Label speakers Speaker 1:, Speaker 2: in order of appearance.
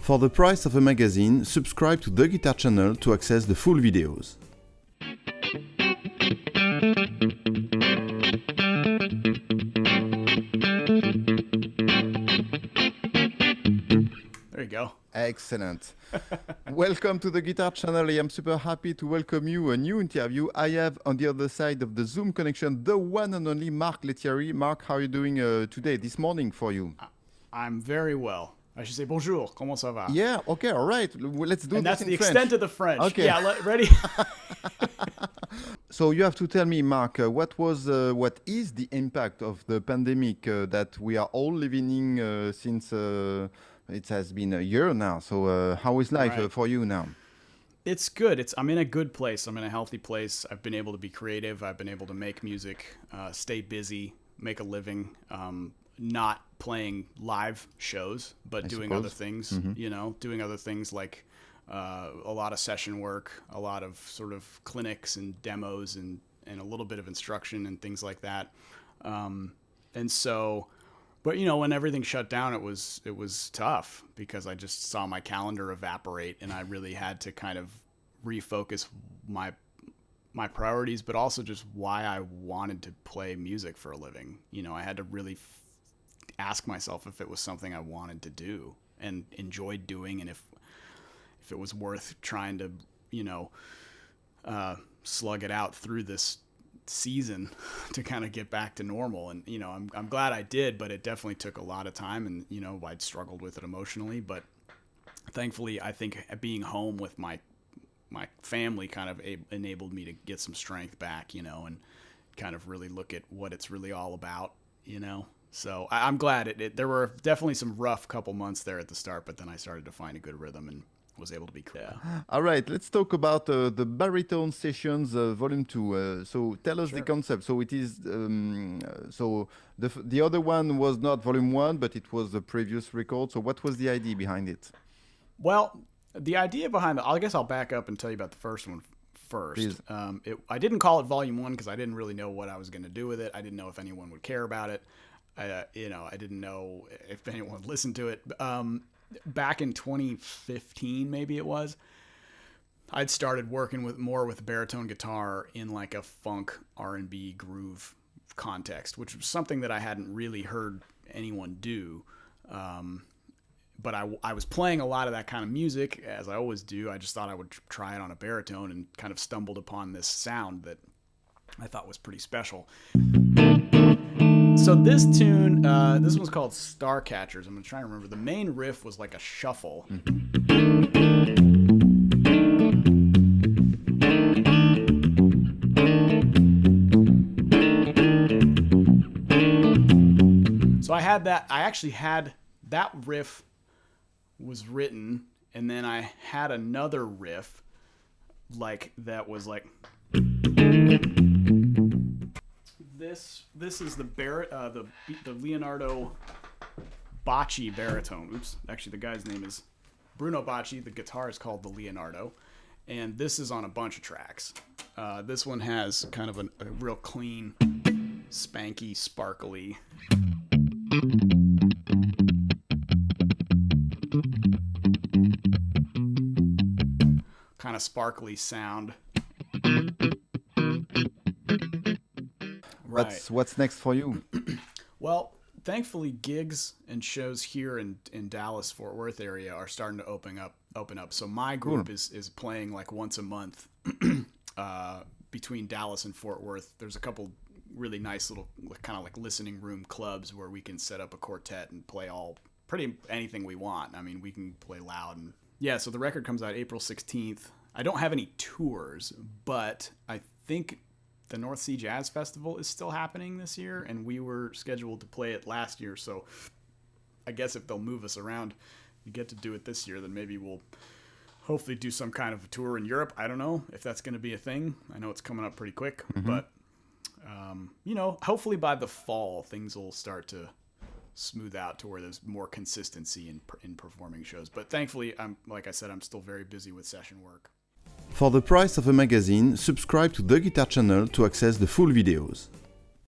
Speaker 1: For the price of a magazine, subscribe to the Guitar channel to access the full videos.
Speaker 2: There you go.
Speaker 1: Excellent. Welcome to the Guitar channel. I am super happy to welcome you a new interview. I have on the other side of the Zoom connection the one and only Mark Lettieri. Mark, how are you doing today, this morning for you?
Speaker 2: I'm very well. I should say bonjour. Comment ça va?
Speaker 1: Yeah, okay, all right. Let's do
Speaker 2: and
Speaker 1: this
Speaker 2: that's
Speaker 1: in
Speaker 2: the
Speaker 1: French.
Speaker 2: extent of the French.
Speaker 1: Okay.
Speaker 2: Yeah, ready?
Speaker 1: So you have to tell me, Mark, what is the impact of the pandemic that we are all living in since it has been a year now? So how is life
Speaker 2: Right.
Speaker 1: for you now?
Speaker 2: It's good. I'm in a good place. I'm in a healthy place. I've been able to be creative. I've been able to make music, stay busy, make a living, not playing live shows, but doing other things, doing other things like a lot of session work, a lot of sort of clinics and demos and a little bit of instruction and things like that. And so, but when everything shut down, it was tough because I just saw my calendar evaporate and I really had to kind of refocus my priorities, but also just why I wanted to play music for a living. I had to really ask myself if it was something I wanted to do and enjoyed doing, and if it was worth trying to, slug it out through this season to kind of get back to normal. And, I'm glad I did, but it definitely took a lot of time, and, I'd struggled with it emotionally, but thankfully I think being home with my family kind of enabled me to get some strength back, and kind of really look at what it's really all about, So I'm glad there were definitely some rough couple months there at the start, but then I started to find a good rhythm and was able to be clear.
Speaker 1: All right, let's talk about the Baritone Sessions Vol.2. So tell us the concept. So it is, so the other one was not Volume 1, but it was the previous record. So what was the idea behind it?
Speaker 2: Well, the idea behind I guess I'll back up and tell you about the first one first. I didn't call it Volume 1 because I didn't really know what I was going to do with it. I didn't know if anyone would care about it. I didn't know if anyone would listen to it. Back in 2015, maybe it was, I'd started working more with baritone guitar in like a funk R&B groove context, which was something that I hadn't really heard anyone do. But I was playing a lot of that kind of music, as I always do. I just thought I would try it on a baritone and kind of stumbled upon this sound that I thought was pretty special. So this tune, this one's called Starcatchers. I'm going to try and remember. The main riff was like a shuffle. So I actually had that riff was written, and then I had another riff like that was like... This is the Leonardo Bacci baritone. Oops, actually the guy's name is Bruno Bacci. The guitar is called the Leonardo, and this is on a bunch of tracks. This one has kind of a real clean, spanky, sparkly. Kind of sparkly sound.
Speaker 1: What's next for you?
Speaker 2: Well, thankfully, gigs and shows here in Dallas, Fort Worth area are starting to open up. So my group is playing like once a month between Dallas and Fort Worth. There's a couple really nice little kind of like listening room clubs where we can set up a quartet and play pretty anything we want. I mean, we can play loud and so the record comes out April 16th. I don't have any tours, but I think the North Sea Jazz Festival is still happening this year, and we were scheduled to play it last year. So I guess if they'll move us around, we get to do it this year, then maybe we'll hopefully do some kind of a tour in Europe. I don't know if that's going to be a thing. I know it's coming up pretty quick, but hopefully by the fall, things will start to smooth out to where there's more consistency in performing shows. But thankfully, like I said, I'm still very busy with session work.
Speaker 1: For the price of a magazine, subscribe to the Guitar channel to access the full videos.